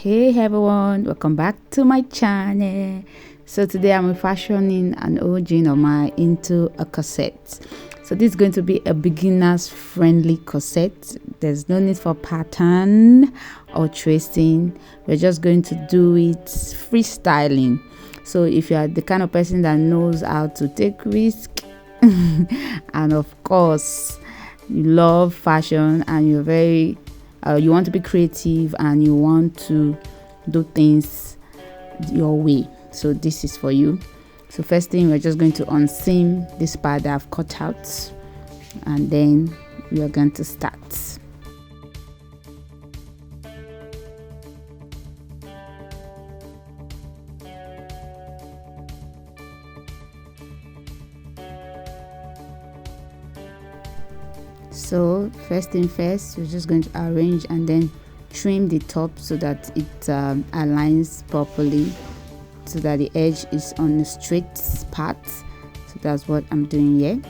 Hey everyone, welcome back to my channel. So today I'm fashioning an origin of mine into a corset. So this is going to be a beginners friendly corset. There's no need for pattern or tracing. We're just going to do it freestyling. So if you are the kind of person that knows how to take risk and of course you love fashion and you're very you want to be creative and you want to do things your way, so this is for you. So first thing, we're just going to unseam this part that I've cut out, and then we are going to start. So first thing first, you're just going to arrange and then trim the top so that it aligns properly, so that the edge is on the straight part. So that's what I'm doing here.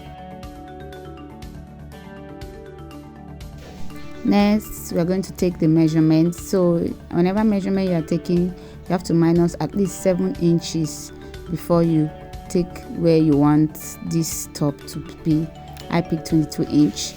Next, we're going to take the measurements. So whenever measurement you are taking, you have to minus at least 7 inches before you take where you want this top to be. I picked 22 inch.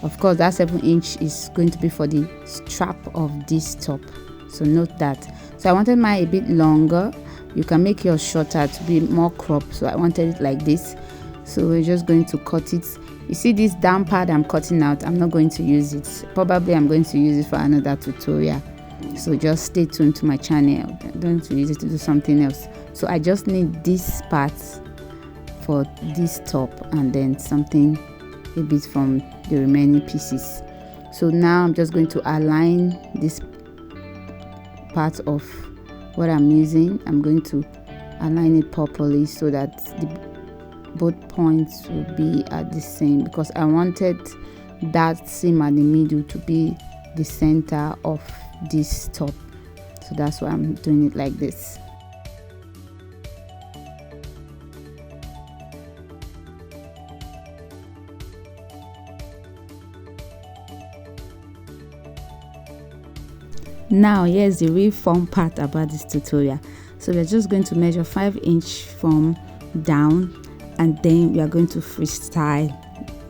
Of course, that 7 inch is going to be for the strap of this top, so note that. So I wanted mine a bit longer. You can make yours shorter to be more cropped, so I wanted it like this. So we're just going to cut it. You see this down part I'm cutting out, I'm not going to use it. Probably I'm going to use it for another tutorial, so just stay tuned to my channel. I'm going to use it to do something else. So I just need this part for this top and then something a bit from the remaining pieces. So now I'm just going to align this part of what I'm using. I'm going to align it properly so that both points will be at the same, because I wanted that seam at the middle to be the center of this top. So that's why I'm doing it like this. Now here's the real fun part about this tutorial. So we're just going to measure 5 inch from down, and then we are going to freestyle,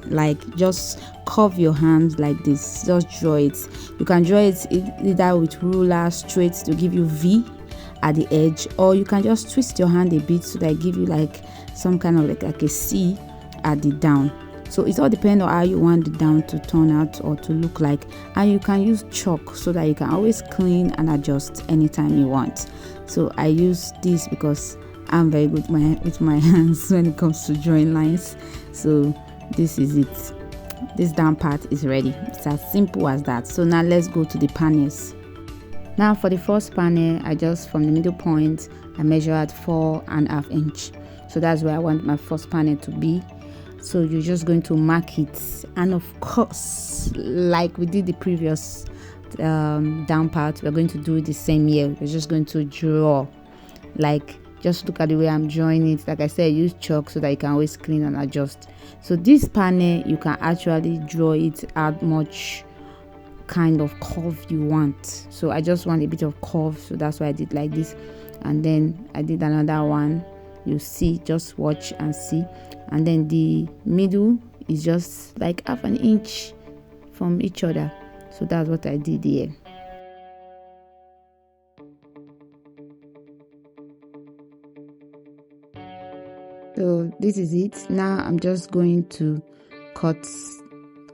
like just curve your hands like this, just draw it. You can draw it either with ruler straight to give you V at the edge, or you can just twist your hand a bit so that it give you like some kind of like a C at the down. So it all depends on how you want the down to turn out or to look like, and you can use chalk so that you can always clean and adjust anytime you want. So I use this because I'm very good with my hands when it comes to drawing lines. So this is it. This down part is ready. It's as simple as that. So now let's go to the panels. Now for the first panel, I just, from the middle point, I measure at 4.5 inch. So that's where I want my first panel to be. So you're just going to mark it, and of course, like we did the previous down part, we're going to do it the same here. We're just going to draw, like, just look at the way I'm drawing it. Like I said, use chalk so that you can always clean and adjust. So this panel, you can actually draw it out much kind of curve you want. So I just want a bit of curve, so that's why I did like this. And then I did another one. You see, just watch and see. And then the middle is just like 1/2 inch from each other. So that's what I did here. So this is it. Now I'm just going to cut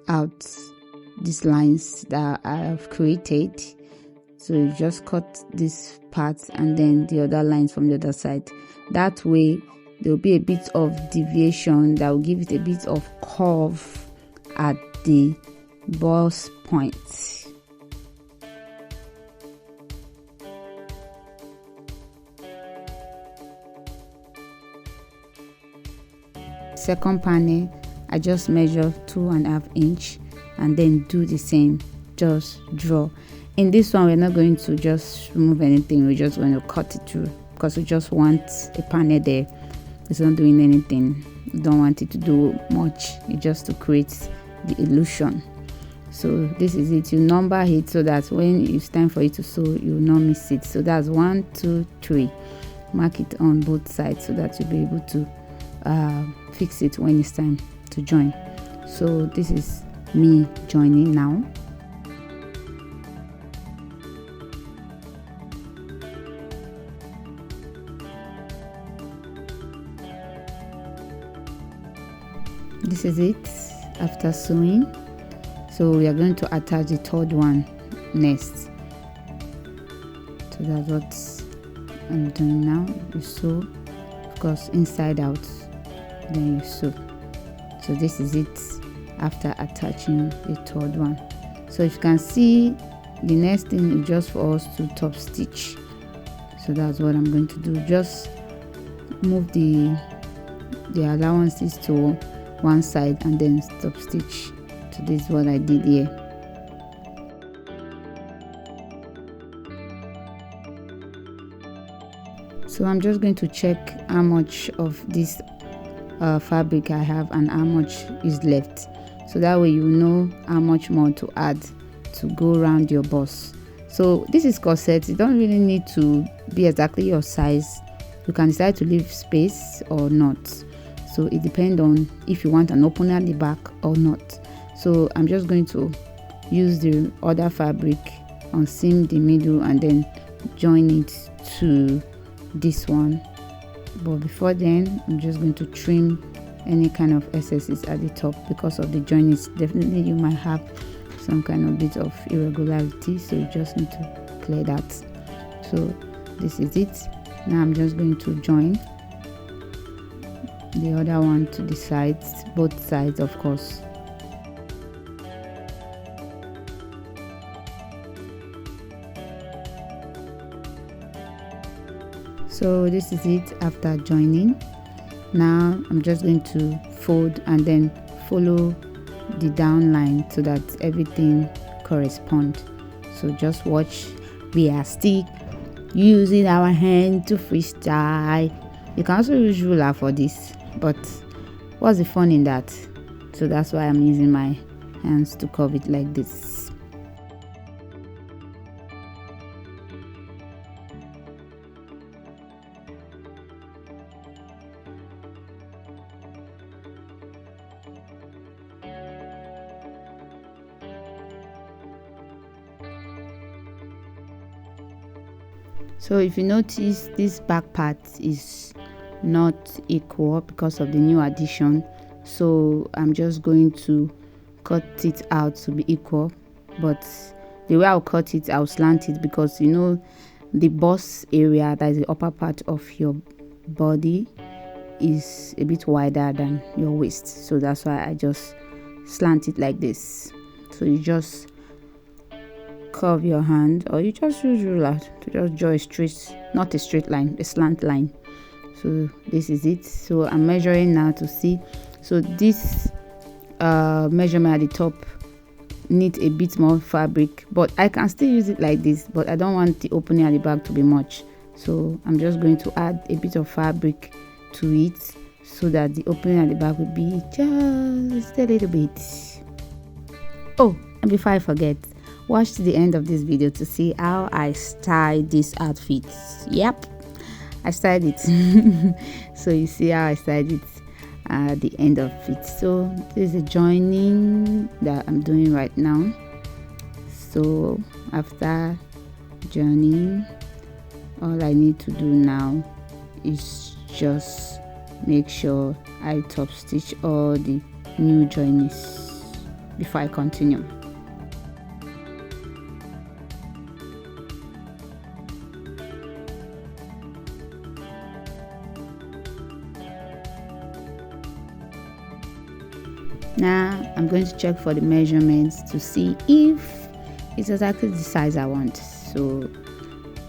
out these lines that I have created. So you just cut this part and then the other lines from the other side. That way there will be a bit of deviation that will give it a bit of curve at the bust point. Second panel, I just measure 2.5 inch and then do the same, just draw. In this one, we're not going to just remove anything, we're just going to cut it through, because we just want a panel there. It's not doing anything. You don't want it to do much, it's just to create the illusion. So this is it. You number it so that when it's time for you to sew, you will not miss it. So that's 1, 2, 3. Mark it on both sides so that you'll be able to fix it when it's time to join. So this is me joining now. This is it after sewing. So we are going to attach the third one next. So that's what I'm doing now. You sew, of course, inside out, then you sew. So this is it after attaching the third one. So if you can see, the next thing is just for us to top stitch. So that's what I'm going to do. Just move the allowances to one side and then stop stitch. So this is what I did here. So I'm just going to check how much of this fabric I have and how much is left, so that way you know how much more to add to go around your bust. So this is corset. You don't really need to be exactly your size. You can decide to leave space or not. So it depends on if you want an opener at the back or not. So I'm just going to use the other fabric, unseam the middle and then join it to this one. But before then, I'm just going to trim any kind of excesses at the top because of the joints. Definitely you might have some kind of bit of irregularity, so you just need to clear that. So this is it. Now I'm just going to join the other one to the sides, both sides of course. So this is it after joining. Now I'm just going to fold and then follow the down line so that everything corresponds. So just watch. We are still using our hand to freestyle. You can also use ruler for this, but what's the fun in that? So that's why I'm using my hands to curve it like this. So if you notice, this back part is not equal because of the new addition, so I'm just going to cut it out to be equal. But the way I'll cut it, I'll slant it because you know the bust area, that is the upper part of your body, is a bit wider than your waist, so that's why I just slant it like this. So you just curve your hand, or you just use ruler to just draw a straight, not a straight line, a slant line. So this is it. So I'm measuring now to see. So this measurement at the top needs a bit more fabric, but I can still use it like this, but I don't want the opening at the back to be much, so I'm just going to add a bit of fabric to it so that the opening at the back will be just a little bit. Oh, and before I forget, watch to the end of this video to see how I styled this outfit. Yep, I styled it. So you see how I styled it at the end of it. So this is a joining that I'm doing right now. So after joining, all I need to do now is just make sure I top stitch all the new joinings before I continue. Now I'm going to check for the measurements to see if it's exactly the size I want. So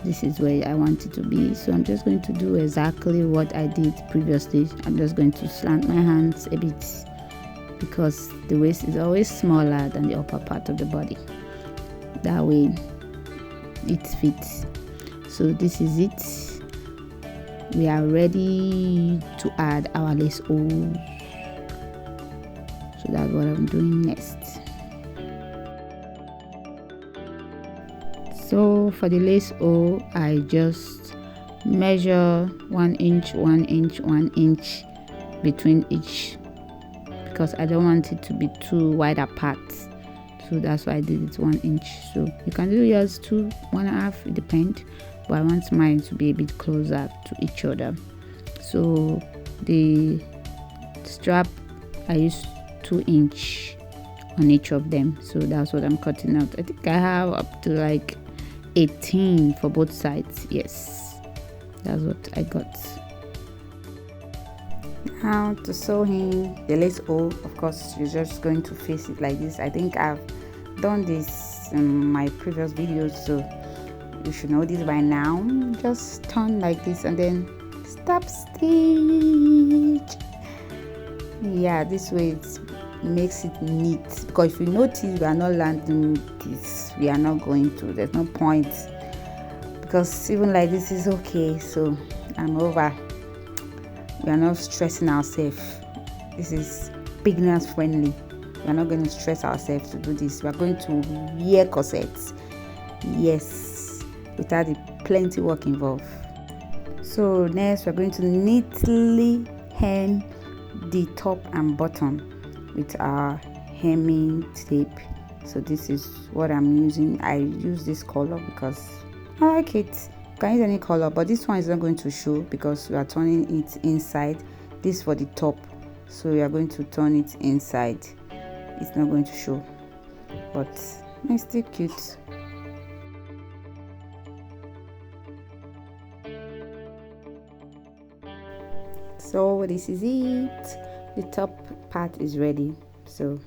this is where I want it to be. So I'm just going to do exactly what I did previously. I'm just going to slant my hands a bit because the waist is always smaller than the upper part of the body. That way it fits. So this is it. We are ready to add our lace hole. So that's what I'm doing next. So for the lace hole, I just measure 1 inch, 1 inch, 1 inch between each, because I don't want it to be too wide apart. So that's why I did it 1 inch. So you can do yours 2, 1.5, it depends, but I want mine to be a bit closer to each other. So the strap, I use 2 inch on each of them, so that's what I'm cutting out. I think I have up to like 18 for both sides. Yes, that's what I got. Now to sew in the lace hole, of course you're just going to face it like this. I think I've done this in my previous videos, so you should know this by now. Just turn like this and then stop stitch. Yeah, this way it makes it neat, because if you notice we are not landing this, we are not going to, there's no point, because even like this is okay. So I'm over, we are not stressing ourselves. This is beginners friendly. We are not going to stress ourselves to do this. We are going to wear corsets, yes, without the plenty work involved. So next we're going to neatly hem the top and bottom with our hemming tape. So this is what I'm using. I use this color because I like it. You can use any color, but this one is not going to show because we are turning it inside. This for the top, so we are going to turn it inside. It's not going to show, but it's still cute. So this is it. The top part is ready. So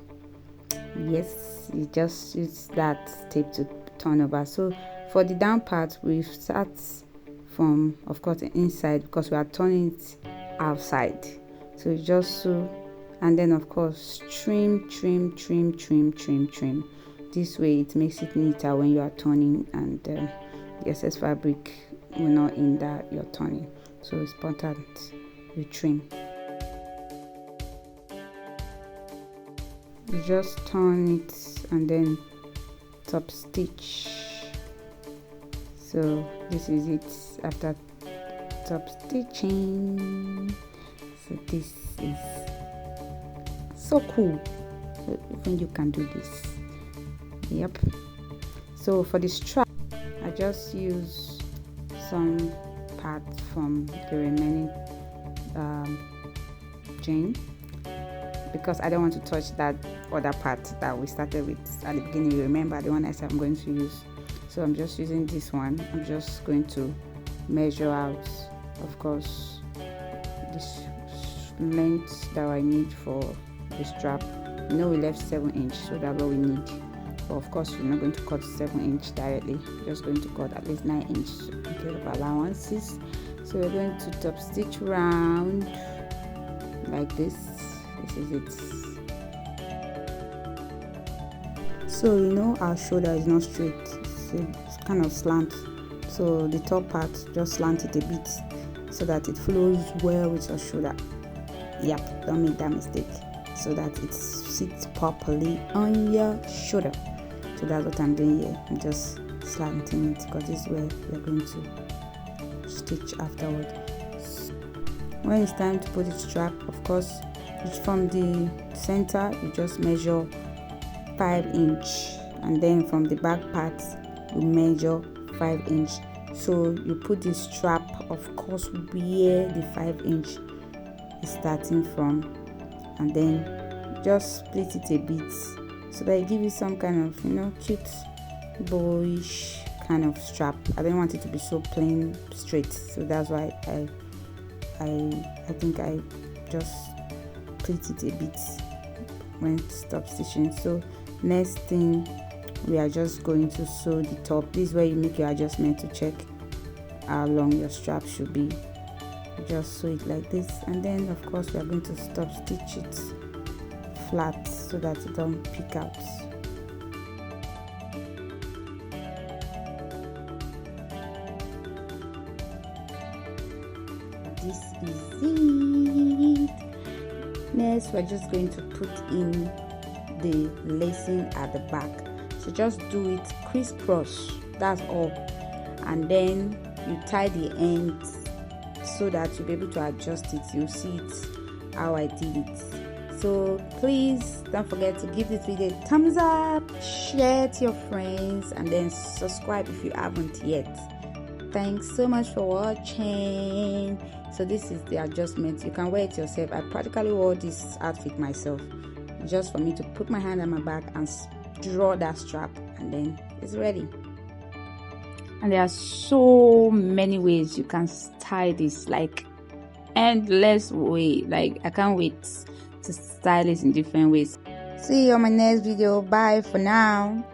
yes, you just use that tape to turn over. So for the down part, we start from, of course, the inside, because we are turning it outside. So you just sew, and then of course trim. This way it makes it neater when you are turning, and the excess fabric will not hinder your turning. So it's important you trim. You just turn it and then top stitch. So this is it after top stitching. So this is so cool. So even you can do this. Yep. So for the strap, I just use some parts from the remaining chain, because I don't want to touch that other part that we started with at the beginning. You remember the one I said I'm going to use. So I'm just using this one. I'm just going to measure out, of course, this length that I need for the strap. You know, we left 7 inch, so that's what we need. But of course, you're not going to cut 7 inch directly. You're just going to cut at least 9 inch in case of allowances. So we're going to top stitch round like this. This is it. So you know our shoulder is not straight, it's kind of slant. So the top part, just slant it a bit so that it flows well with your shoulder. Yep, don't make that mistake, so that it sits properly on your shoulder. So that's what I'm doing here. I'm just slanting it, because this is where we're going to stitch afterward. When it's time to put the strap, of course, from the center you just measure 5 inch, and then from the back part you measure 5 inch. So you put the strap, of course, where the 5 inch is starting from, and then just split it a bit so that it gives you some kind of, you know, cute boyish kind of strap. I don't want it to be so plain straight, so that's why I think I just split it a bit when stop stitching. So next thing, we are just going to sew the top. This is where you make your adjustment to check how long your strap should be. You just sew it like this, and then of course we are going to stop stitch it flat so that it don't peek out. This is it. Next, we're just going to put in the lacing at the back. So just do it crisscross That's all. And then you tie the ends so that you'll be able to adjust it. You'll see it how I did it. So please don't forget to give this video a thumbs up, share it to your friends, and then subscribe if you haven't yet. Thanks so much for watching. So this is the adjustment. You can wear it yourself. I practically wore this outfit myself, just for me to put my hand on my back and draw that strap, and then it's ready. And there are so many ways you can style this, like endless way. Like I can't wait to style it in different ways. See you on my next video. Bye for now.